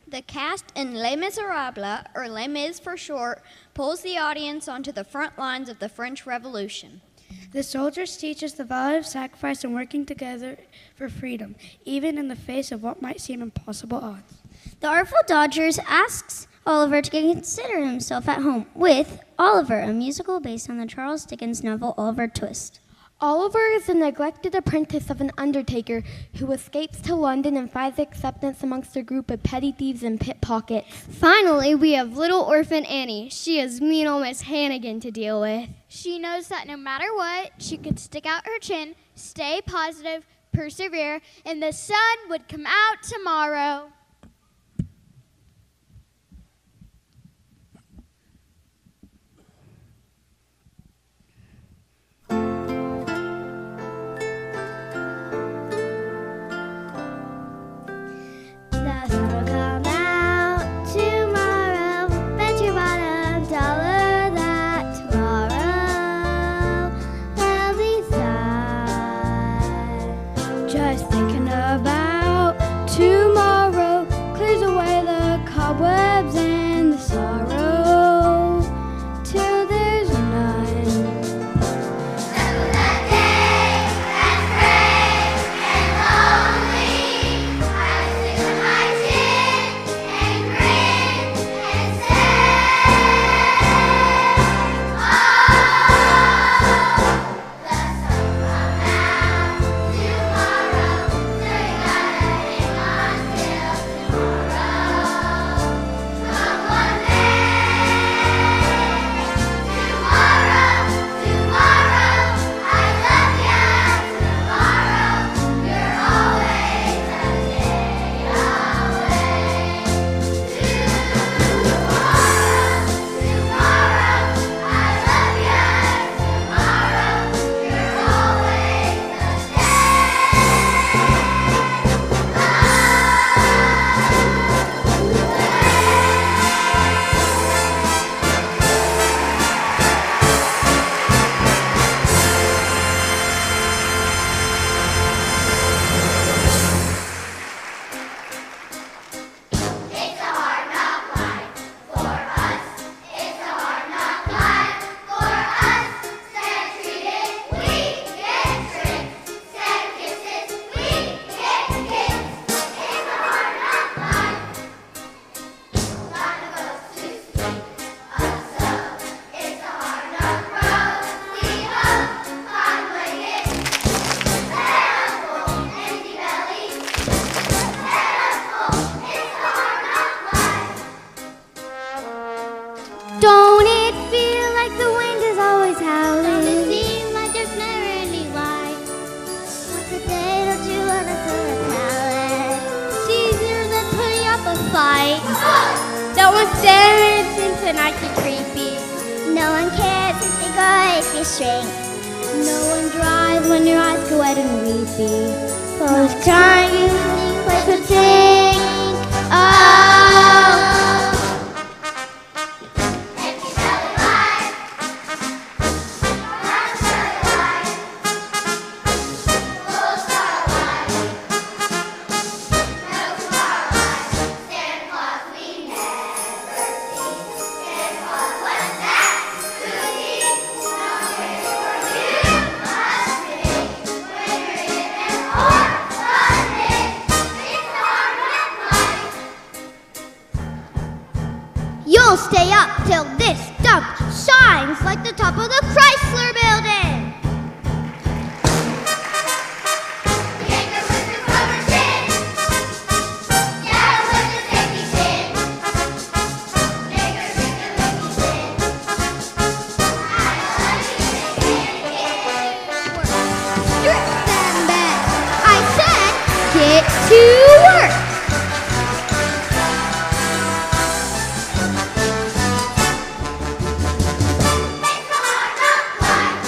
The cast in Les Miserables, or Les Mis for short, pulls the audience onto the front lines of the French Revolution. The soldiers teach us the value of sacrifice and working together for freedom, even in the face of what might seem impossible odds. The Artful Dodgers asks Oliver to consider himself at home with Oliver, a musical based on the Charles Dickens novel Oliver Twist. Oliver is the neglected apprentice of an undertaker who escapes to London and finds acceptance amongst a group of petty thieves and pickpockets. Finally, we have little orphan Annie. She has mean old Miss Hannigan to deal with. She knows that no matter what, she could stick out her chin, stay positive, persevere, and the sun would come out tomorrow. Just thinking about tomorrow clears away the cobwebs and the sorrow till there's none. So the day that's gray and lonely, I stick my chin and grin and say, oh, the sun come out tomorrow, so you gotta hang on till tomorrow. Come one day, tomorrow, I love ya. Tomorrow, you're always a day away. Tomorrow, I love ya. Tomorrow, you're always a day away. It's a hard knock life for us. It's a hard knock life for us. Stand treated, we get tricked. Stand kisses, we get kissed. It's a hard knock life. None of us to speak of so. It's a hard knock road. We hope find blankets. Head up full, empty bellies. Head up full. It's a hard knock life. Don't it feel like the wind is always howling? Does it seem like there's never any light? What's the day don't you wanna throw a pallet? It's easier than putting up a fight. No one's dancing tonight, you creepy. No one cares if they go if you shrink. No one drives when your eyes go wet and weepy. Both trying to think like a think. Oh. Empty belly life. Round belly life. Full star life. No tomorrow life. Santa Claus we never see. Santa Claus, what's that? Cookie. No wish for you must be. When you're in an orphanage, it's a hard knock life. You'll stay up till this dump shines like the top of the Chrysler Building. Yanker with the rubber chin. Yaddle with the sticky chin. Nigger with the licky chin. I love you, Strip them back. I said, get to work. It's a hard knock life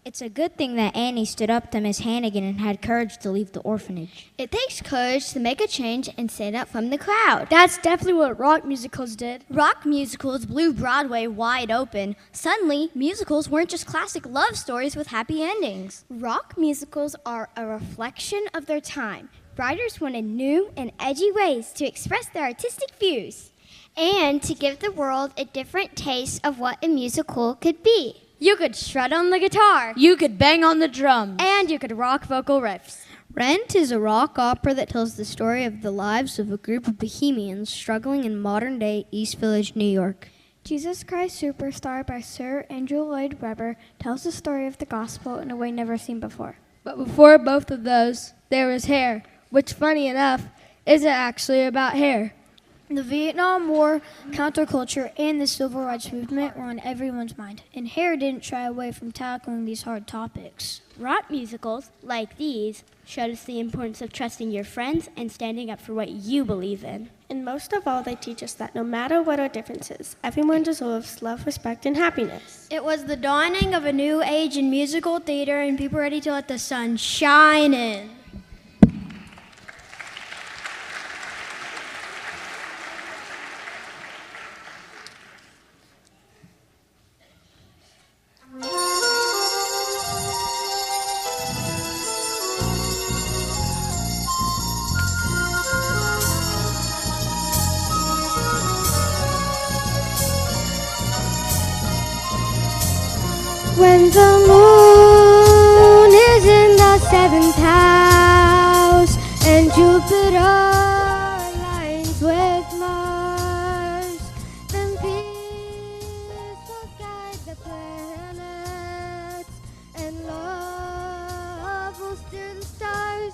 It's a good thing that Annie stood up to Miss Hannigan and had courage to leave the orphanage. It takes courage to make a change and stand up from the crowd. That's definitely what rock musicals did. Rock musicals blew Broadway wide open. Suddenly, musicals weren't just classic love stories with happy endings. Rock musicals are a reflection of their time. Writers wanted new and edgy ways to express their artistic views And to give the world a different taste of what a musical could be. You could shred on the guitar, You could bang on the drums. and you could rock vocal riffs. Rent is a rock opera that tells the story of the lives of a group of bohemians struggling in modern-day East Village, New York. Jesus Christ Superstar by Sir Andrew Lloyd Webber tells the story of the gospel in a way never seen before. But before both of those, there was Hair, which, funny enough, isn't actually about hair. The Vietnam War, counterculture, and the civil rights movement were on everyone's mind, and Hair didn't shy away from tackling these hard topics. Rock musicals, like these, showed us the importance of trusting your friends and standing up for what you believe in. And most of all, they teach us that no matter what our differences, everyone deserves love, respect, and happiness. It was the dawning of a new age in musical theater, and people ready to let the sun shine in. When the moon is in the seventh house and Jupiter aligns with Mars, then peace will guide the planets and love will steer the stars.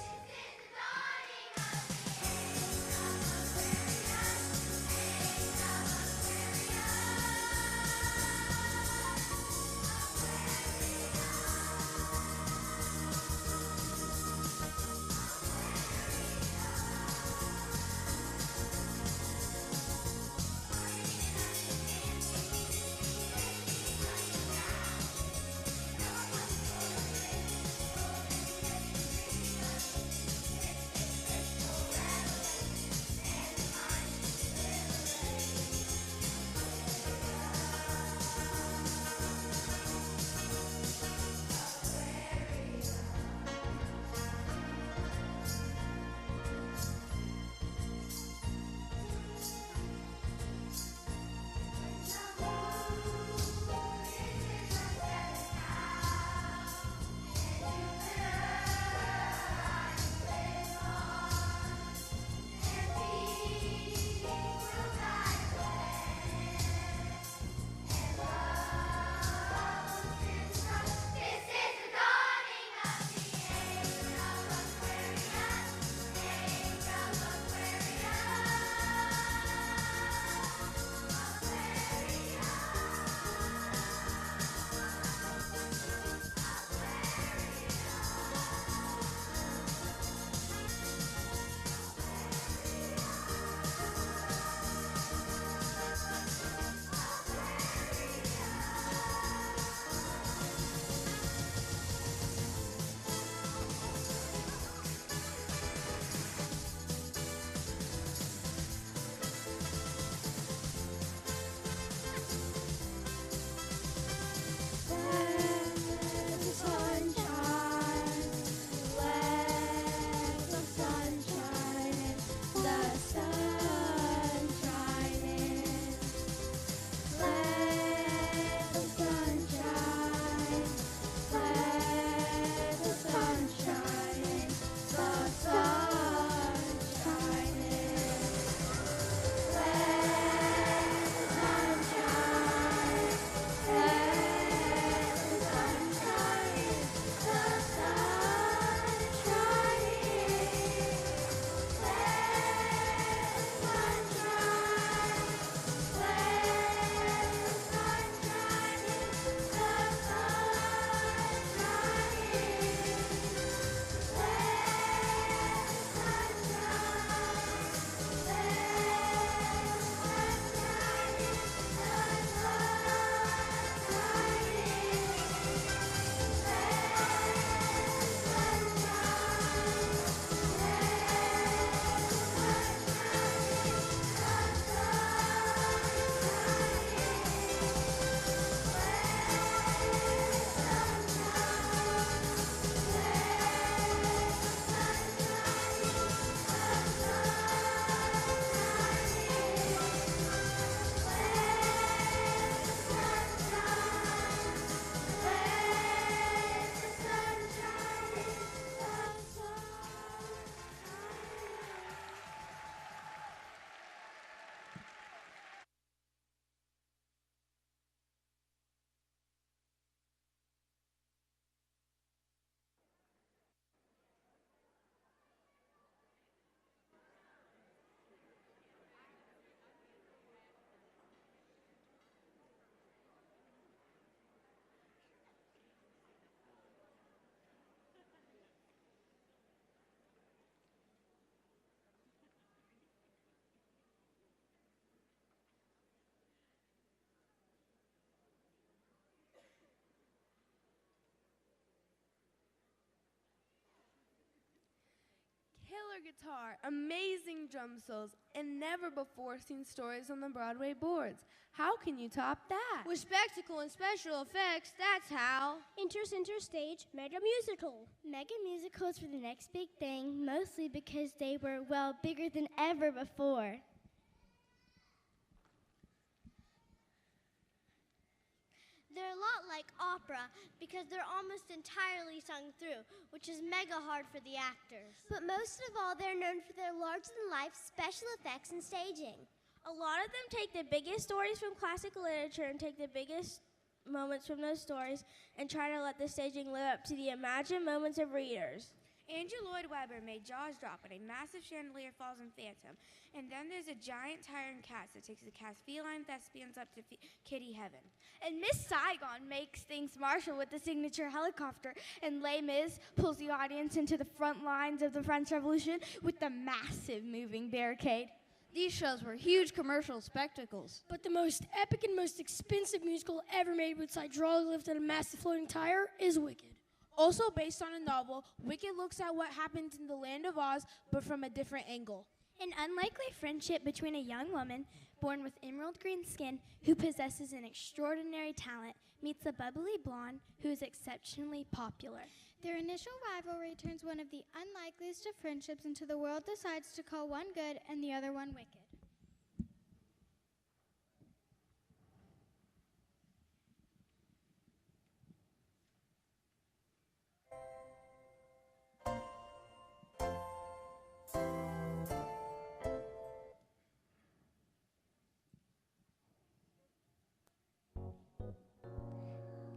guitar, amazing drum solos, and never before seen stories on the Broadway boards. How can you top that? With spectacle and special effects, that's how. Center stage, mega musical. Mega musicals were the next big thing, mostly because they were, well, bigger than ever before. They're a lot like opera because they're almost entirely sung through, which is mega hard for the actors. But most of all, they're known for their larger-than-life special effects and staging. A lot of them take the biggest stories from classical literature and take the biggest moments from those stories and try to let the staging live up to the imagined moments of readers. Andrew Lloyd Webber made Jaws drop when a massive chandelier falls in Phantom. And then there's a giant tyrant cat that takes the cat's feline thespians up to kitty heaven. And Miss Saigon makes things martial with the signature helicopter. And Les Mis pulls the audience into the front lines of the French Revolution with the massive moving barricade. These shows were huge commercial spectacles. But the most epic and most expensive musical ever made with hydraulic lift and a massive floating tire is Wicked. Also based on a novel, Wicked looks at what happened in the Land of Oz, but from a different angle. An unlikely friendship between a young woman born with emerald green skin who possesses an extraordinary talent meets a bubbly blonde who is exceptionally popular. Their initial rivalry turns one of the unlikeliest of friendships until the world decides to call one good and the other one wicked.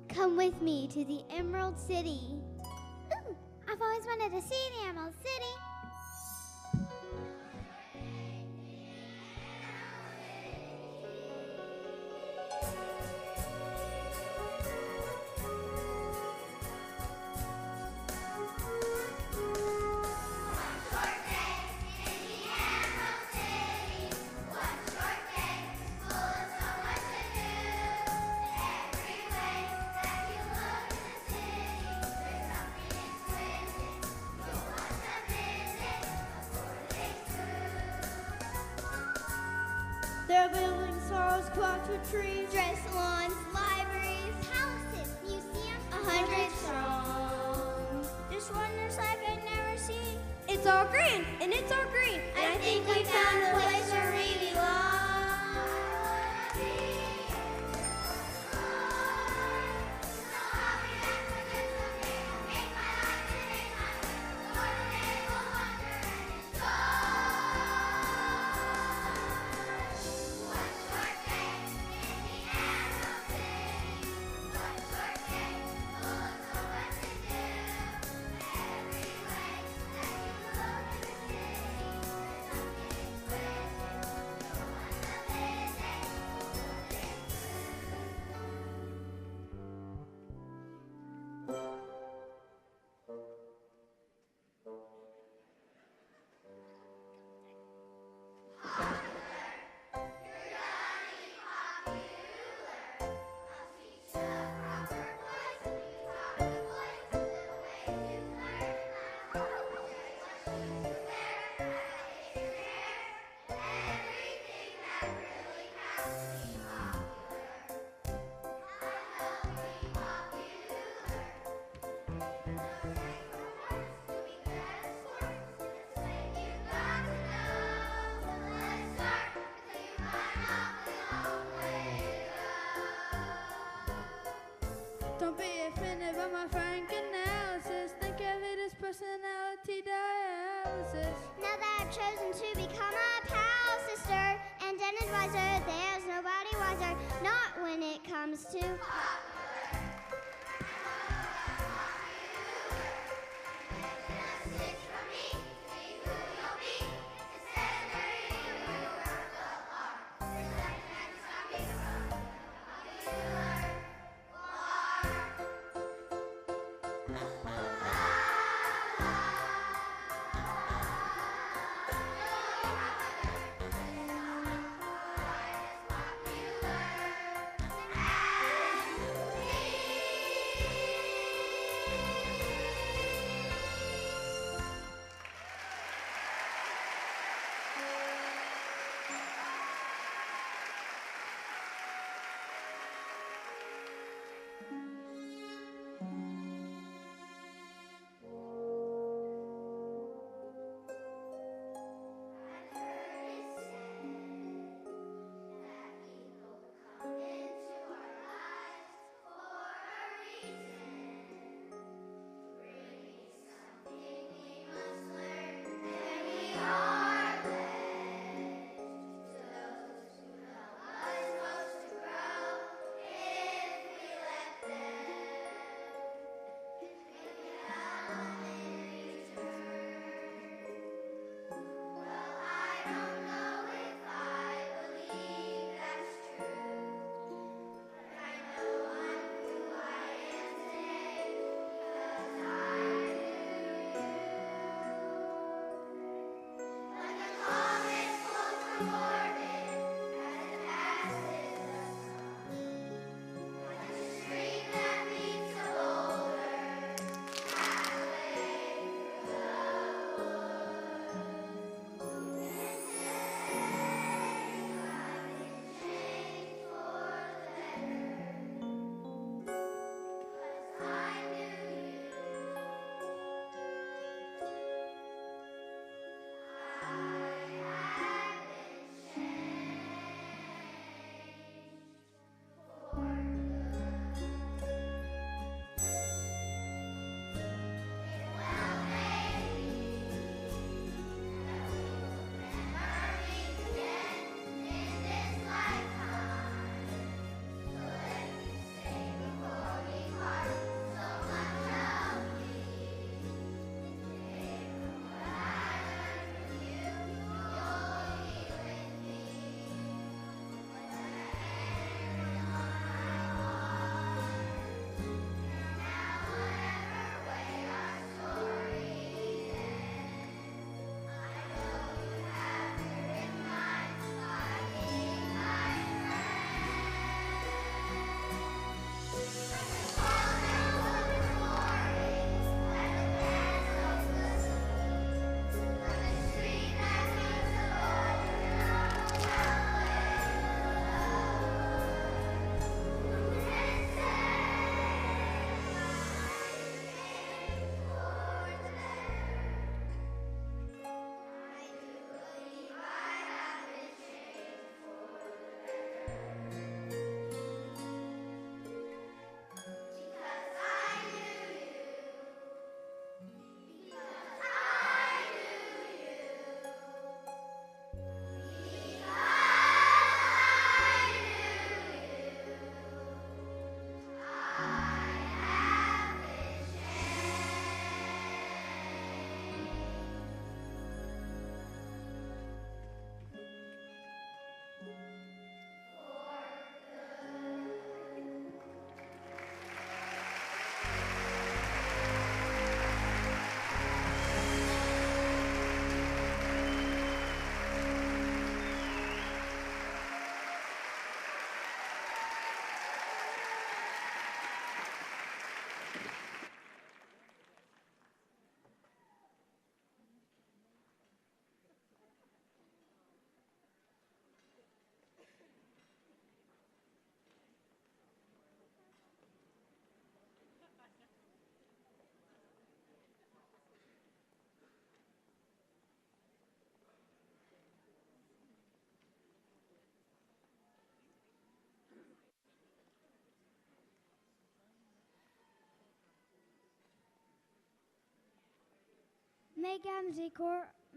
Come with me to the Emerald City. Ooh, I've always wanted to see the Emerald City. They're building stars, clocks with trees, Dress salons, libraries, palaces, museums, 100 strong. This wonders like I've never seen. It's all green, and it's all green. I think we found the place where we belong. Don't be offended by my frank analysis. Think of it as personality dialysis. Now that I've chosen to become a pal sister and an advisor, there's nobody wiser. Not when it comes to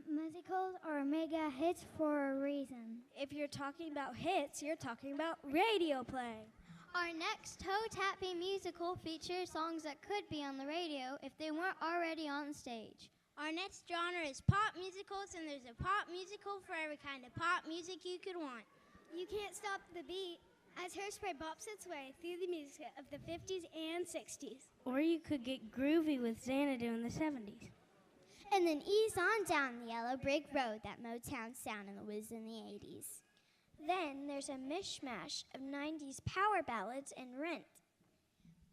musicals are mega hits for a reason. If you're talking about hits, you're talking about radio play. Our next toe-tapping musical features songs that could be on the radio if they weren't already on stage. Our next genre is pop musicals, and there's a pop musical for every kind of pop music you could want. You can't stop the beat as Hairspray bops its way through the music of the 50s and 60s. Or you could get groovy with Xanadu in the 70s. And then ease on down the yellow brick road that Motown sound and the whiz in the 80s. Then there's a mishmash of 90s power ballads and Rent.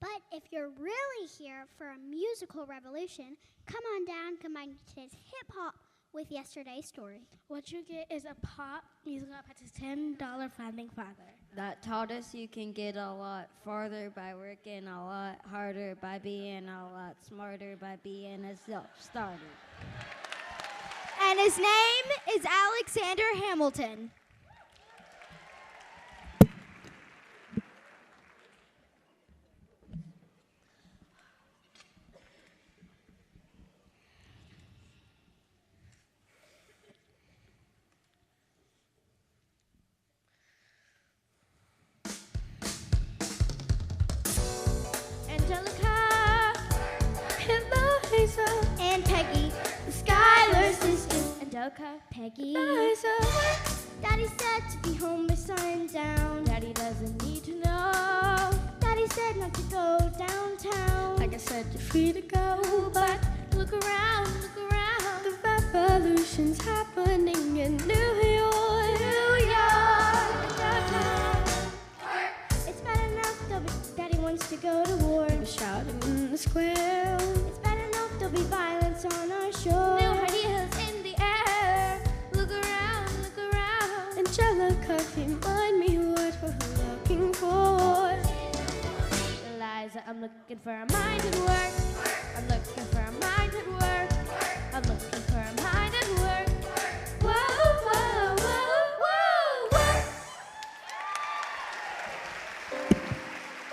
But if you're really here for a musical revolution, come on down, combine today's hip-hop with yesterday's story. What you get is a pop musical up to $10 founding father. That taught us you can get a lot farther by working a lot harder, by being a lot smarter, by being a self-starter. And his name is Alexander Hamilton. And Peggy, the Skylar sisters, and Doka, Peggy. Daddy said to be home by sundown. Daddy doesn't need to know. Daddy said not to go downtown. Like I said, you're free to go, but look around, look around. The revolution's happening in New York. New York, downtown. It's bad enough, Daddy wants to go to war. We're shouting in the square. It's bad enough, there'll be violence on our shore. New ideas in the air. Look around, look around. Angelica, remind me what we're looking for. Eliza, I'm looking for a mind at work. I'm looking for a mind at work. I'm looking for a mind at work. Whoa, whoa, whoa, whoa, whoa.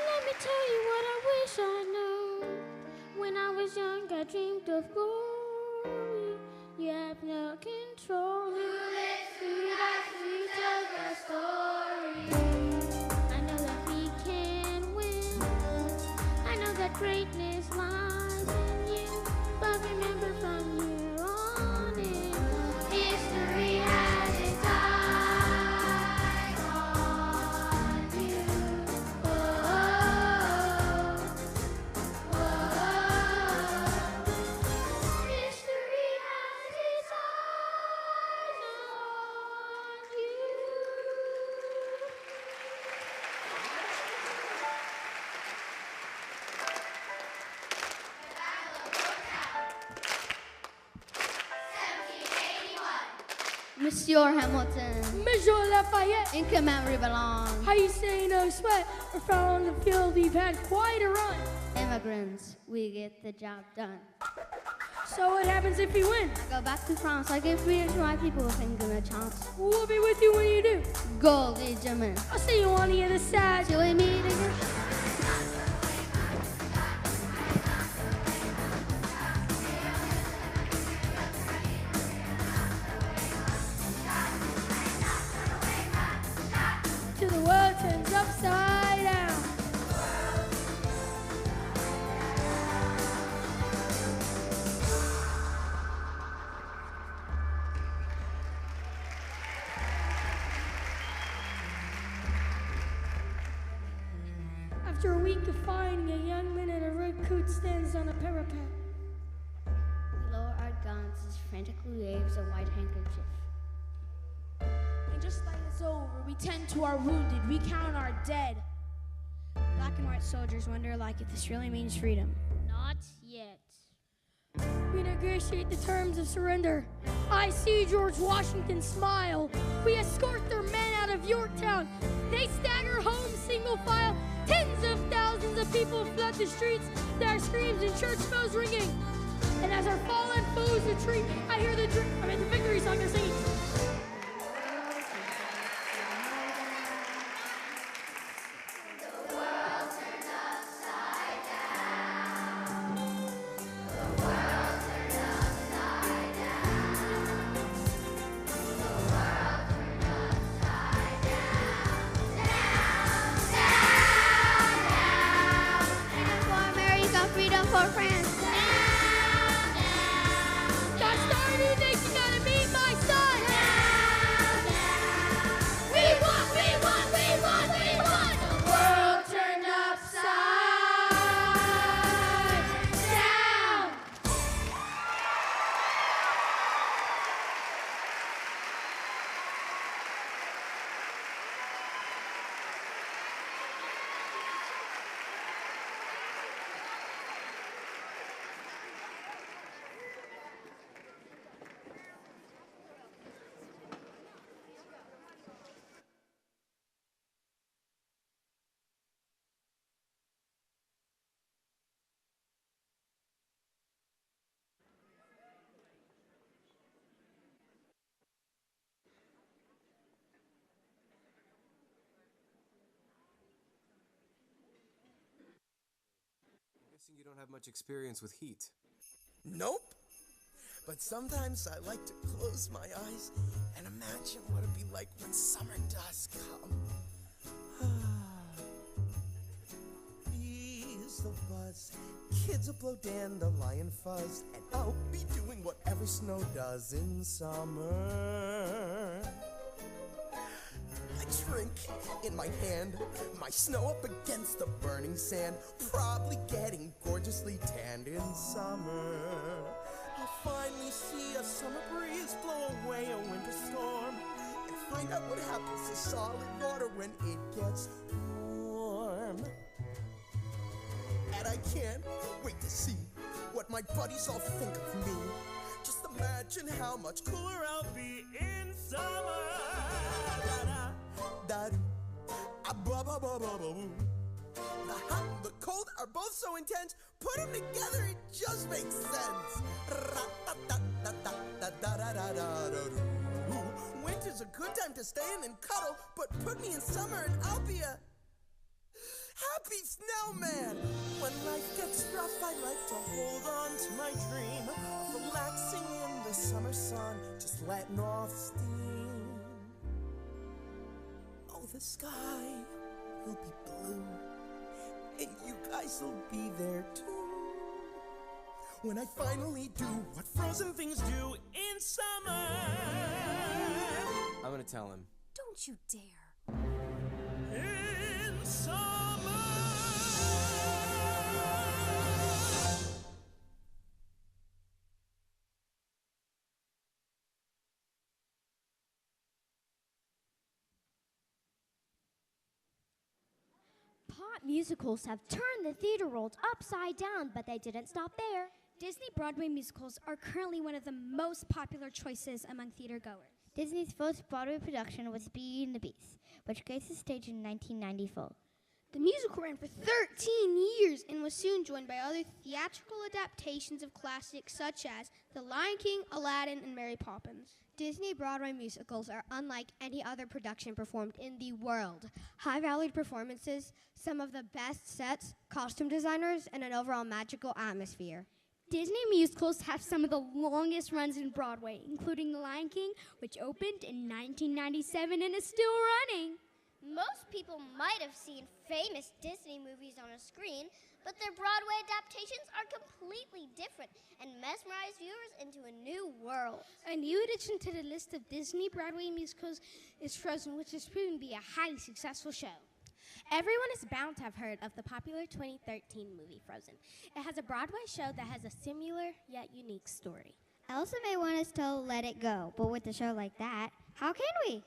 Let me tell you what I wish I knew. When I was young, I dreamed of glory. You have no control. You live through that sweet of story. I know that we can win. I know that greatness lies in you. But remember from here on in, history has its eye on you. History has its eyes on you. Monsieur Hamilton, Monsieur Lafayette, in command we belong. how you say no sweat? We're found on the field, we've had quite a run. Immigrants, we get the job done. So what happens if we win? I go back to France. I give freedom to my people if I'm given a chance. We'll be with you when you do. Gold, German. I'll see you on the other side. Till we meet again. Till the world turns upside down. After a week of fighting, a young man in a red coat stands on a parapet. We lower our guns as frantically waves a white handkerchief. And just like it's over, we tend to our wounded, we count our dead. Black and white soldiers wonder like if this really means freedom. Not yet. We negotiate the terms of surrender. I see George Washington smile. We escort their men out of Yorktown. They stagger home single file. Tens of thousands of people flood the streets, their screams and church bells ringing. And as our fallen foes retreat, I hear the victory song they're singing. The world turned upside down. guessing you don't have much experience with heat. Nope. But sometimes I like to close my eyes and imagine what it'd be like when summer does come. Bees will buzz, kids will blow dandelion fuzz, and I'll be doing whatever snow does in summer. I drink in my hand, my snow up against the burning sand, probably getting gorgeously tanned in summer. I'll finally see a summer breeze blow away a winter storm, and find out what happens to solid water when it gets warm. And I can't wait to see what my buddies all think of me. Just imagine how much cooler I'll be in summer. The hot and the cold are both so intense, put them together, it just makes sense. Winter's a good time to stay in and cuddle, but put me in summer and I'll be a happy snowman. When life gets rough, I like to hold on to my dream of relaxing in the summer sun, just letting off steam. Oh, the sky will be blue, and you guys will be there too. When I finally do what frozen things do in summer. I'm gonna tell him. Don't you dare. In summer. Pop musicals have turned the theater world upside down, but they didn't stop there. Disney Broadway musicals are currently one of the most popular choices among theater goers. Disney's first Broadway production was Beauty and the Beast, which graced the stage in 1994. The musical ran for 13 years and was soon joined by other theatrical adaptations of classics such as The Lion King, Aladdin, and Mary Poppins. Disney Broadway musicals are unlike any other production performed in the world. High-valued performances, some of the best sets, costume designers, and an overall magical atmosphere. Disney musicals have some of the longest runs in Broadway, including The Lion King, which opened in 1997 and is still running. Most people might have seen famous Disney movies on a screen, but their Broadway adaptations are completely different and mesmerize viewers into a new world. A new addition to the list of Disney Broadway musicals is Frozen, which has proven to be a highly successful show. Everyone is bound to have heard of the popular 2013 movie Frozen. It has a Broadway show that has a similar yet unique story. Elsa may want us to let it go, but with a show like that, how can we?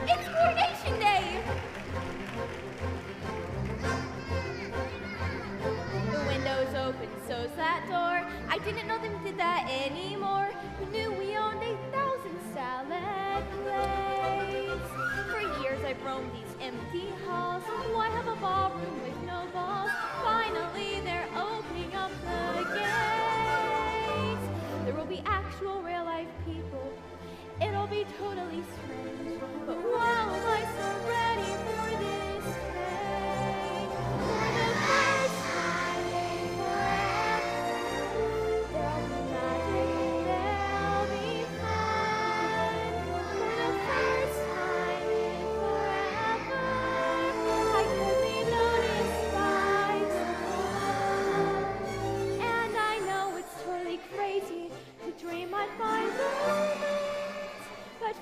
It's Coronation Day! The window's open, so's that door. I didn't know they did that anymore. Who knew we owned 1,000 salad plates? For years I've roamed these empty halls. Why have a ballroom with no balls? Finally they're opening up the gates. There will be actual real life people. It'll be totally strange, but wow, am I so ready for this change? For the first time in forever, there'll be magic, there'll be fun. For the first time in forever,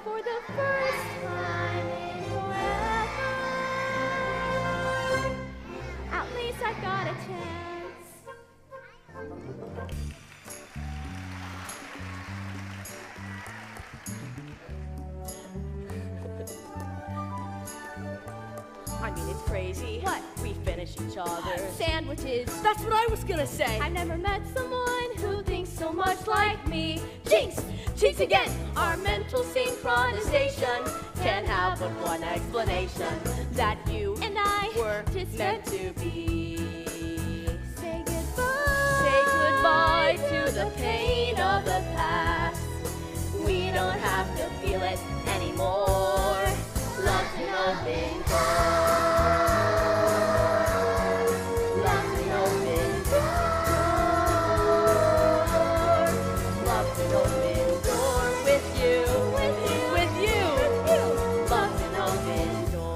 for the first time in forever. At least I got a chance. I mean, it's crazy. What? We finish each other's Sandwiches. That's what I was gonna say. I've never met someone who thinks so much like me. Jinx! Jinx again! Our mental synchronization Can't have but one explanation, that you and I were just meant to be. Say goodbye. Say goodbye to the pain of the past. We don't have to feel it anymore. Love's an open door. Love's an open door. Love's an open door with you. With you. With you. Love's an open door.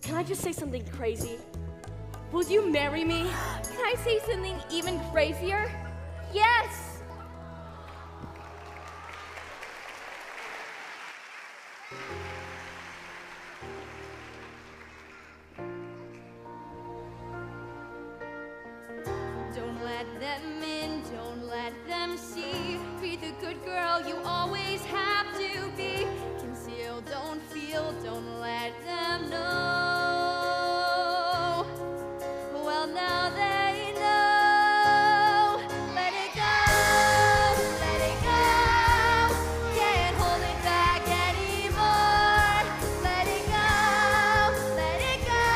Can I just say something crazy? Will you marry me? Can I say something even crazier? Yes! Don't let them in, don't let them see. Be the good girl you always have to be. Conceal, don't feel, don't let them know. Well, now they know. Let it go, let it go. Can't hold it back anymore. Let it go, let it go.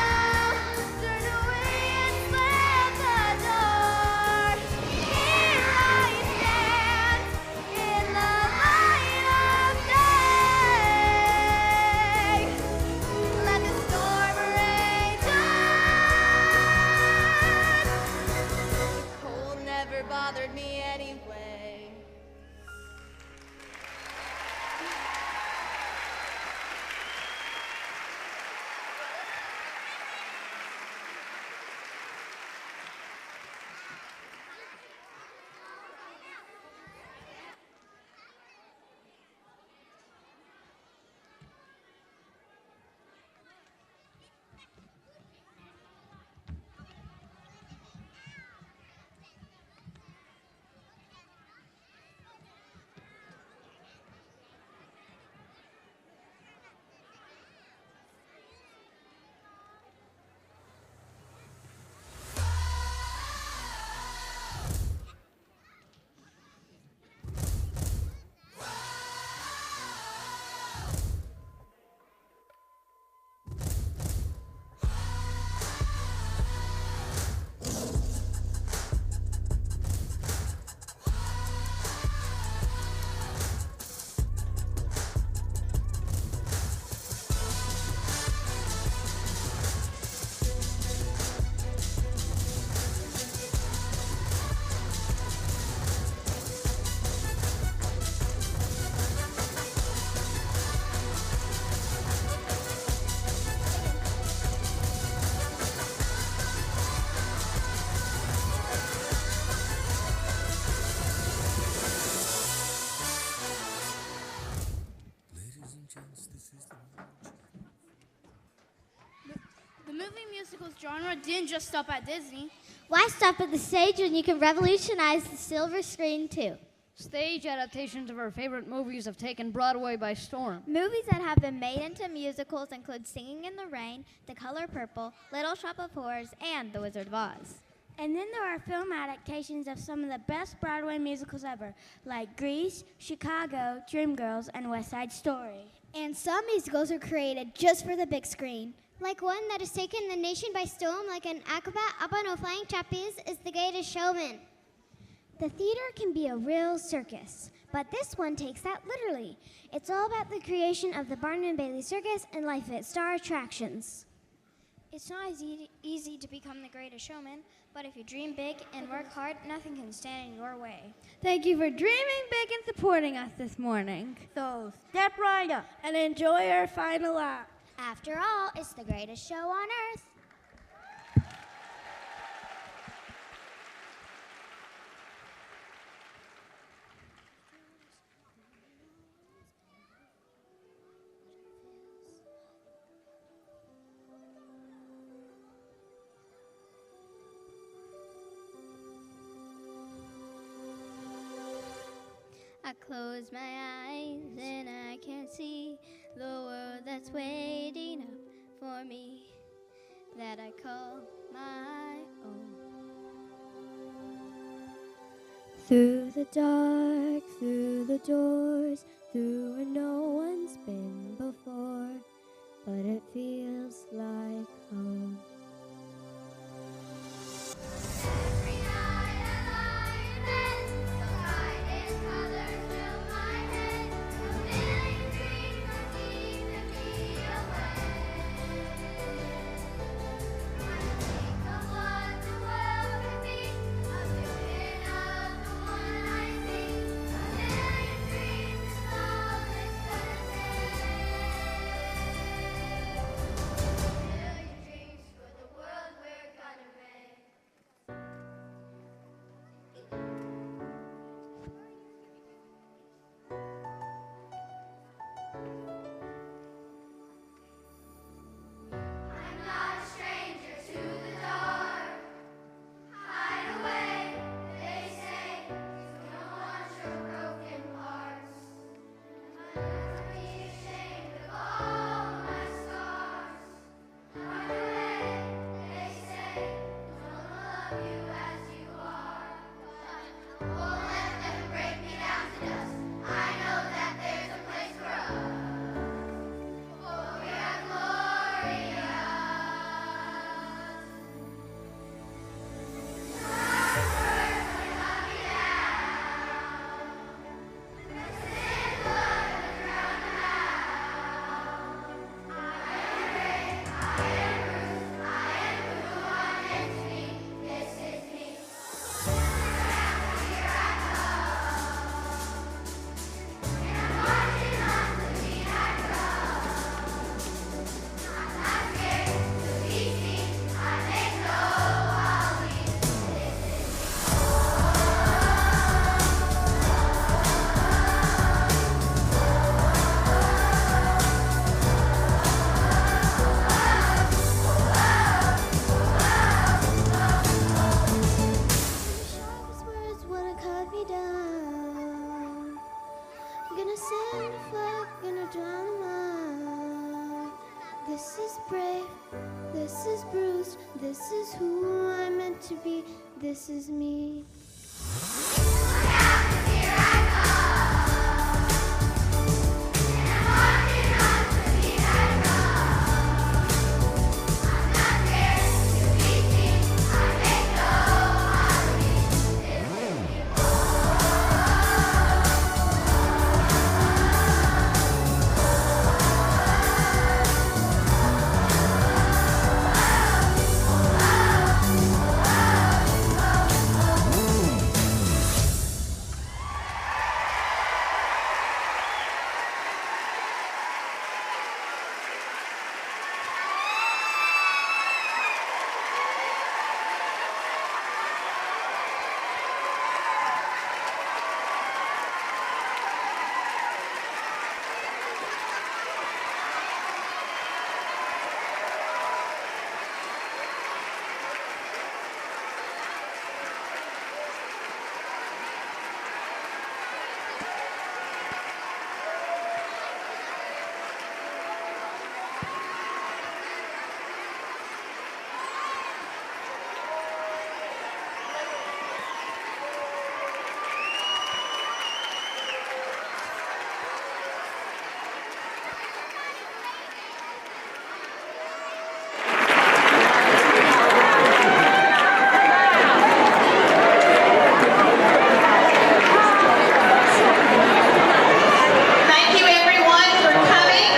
Turn away and slam the door. Here I stand in the light of day. Let the storm rage on. The cold never bothered me anyway. The movie musicals genre didn't just stop at Disney. Why stop at the stage when you can revolutionize the silver screen too? Stage adaptations of our favorite movies have taken Broadway by storm. Movies that have been made into musicals include Singing in the Rain, The Color Purple, Little Shop of Horrors, and The Wizard of Oz. And then there are film adaptations of some of the best Broadway musicals ever, like Grease, Chicago, Dreamgirls, and West Side Story. And some musicals are created just for the big screen. Like one that has taken the nation by storm, like an acrobat up on a flying trapeze, is The Greatest Showman. The theater can be a real circus, but this one takes that literally. It's all about the creation of the Barnum and Bailey Circus and life at star attractions. It's not as easy to become the greatest showman, but if you dream big and work hard, nothing can stand in your way. Thank you for dreaming big and supporting us this morning. So step right up and enjoy our final act. After all, it's the greatest show on earth. close my eyes and I can see the world that's waiting up for me, that I call my own. Through the dark, through the doors, through where no one's been before, but it feels like home. Every night I lie in bed, so bright in colors fill my head. A million dreams are keeping me awake. I think of what the world could be, a vision of the one I see. A million dreams is all it's gonna take. A million dreams for the world we're gonna make. I'm not a stranger to the dark. Hide away, they say, so no one show broken parts. I'll never be ashamed of all my scars. Hide away, they say, don't love you as you are. But I won't let them break me down to dust. I know that there's a place for us. For we are glorious. Sharpest words wanna cut me down. Gonna send a flag, gonna drown them out. This is brave, this is bruised, this is who I'm meant to be, this is me. Thank you everyone for coming.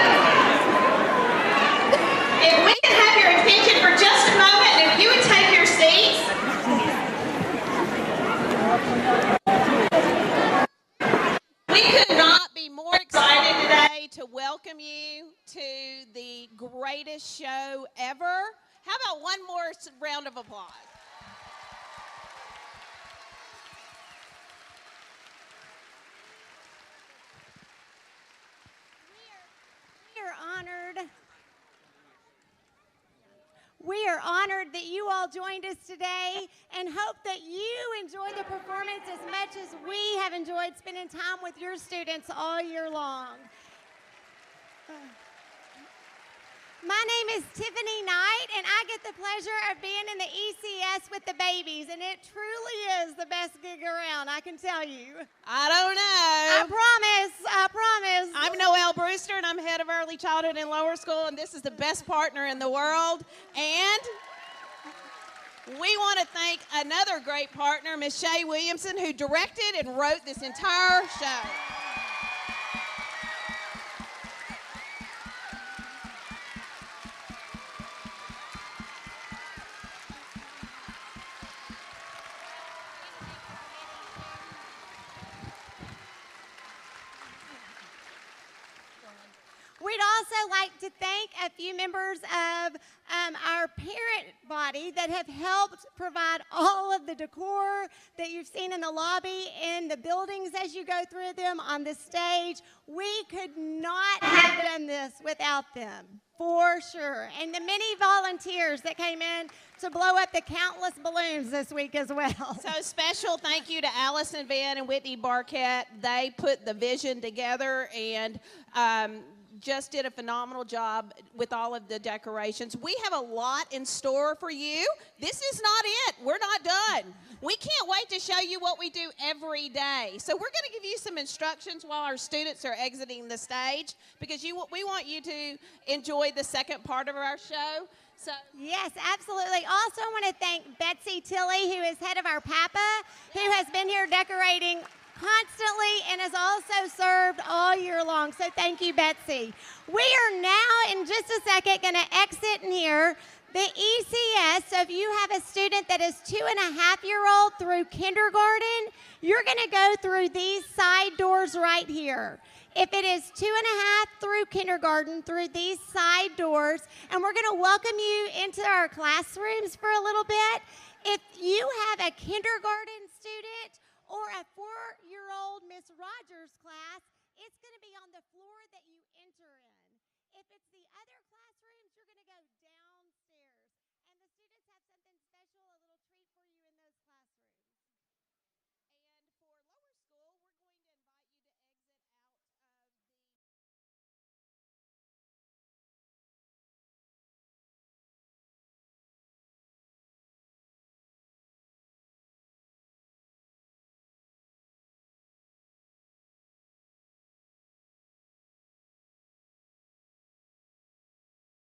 If we can have your attention for just a moment, and if you would take your seats. We could not be more excited today to welcome you to the greatest show ever. How about one more round of applause? We are honored We are honored that you all joined us today and hope that you enjoy the performance as much as we have enjoyed spending time with your students all year long. My name is Tiffany Knight, and I get the pleasure of being in the ECS with the babies, and it truly is the best gig around, I can tell you. I don't know. I promise. I'm Noelle Brewster, and I'm head of early childhood and lower school, and this is the best partner in the world. And we want to thank another great partner, Miss Shay Williamson, who directed and wrote this entire show. We'd also like to thank a few members of our parent body that have helped provide all of the decor that you've seen in the lobby, in the buildings as you go through them, on the stage. We could not have done this without them, for sure. And the many volunteers that came in to blow up the countless balloons this week as well. So special thank you to Allison Van and Whitney Barquette. They put the vision together and just did a phenomenal job with all of the decorations. We have a lot in store for you. This is not it. We're not done. We can't wait to show you what we do every day. So we're going to give you some instructions while our students are exiting the stage, because we want you to enjoy the second part of our show. So yes, absolutely. Also, I want to thank Betsy Tilley, who is head of our PAPA, who has been here decorating constantly and has also served all year long. So thank you, Betsy. We are now, in just a second, going to exit in here. The ECS, so if you have a student that is 2.5-year-old through kindergarten, you're going to go through these side doors right here. If it is 2.5 through kindergarten, through these side doors, and we're going to welcome you into our classrooms for a little bit. If you have a kindergarten student or a 4-year-old Miss Rogers class, it's going to be on the floor that you enter in. If it's the other classrooms, you're going to go down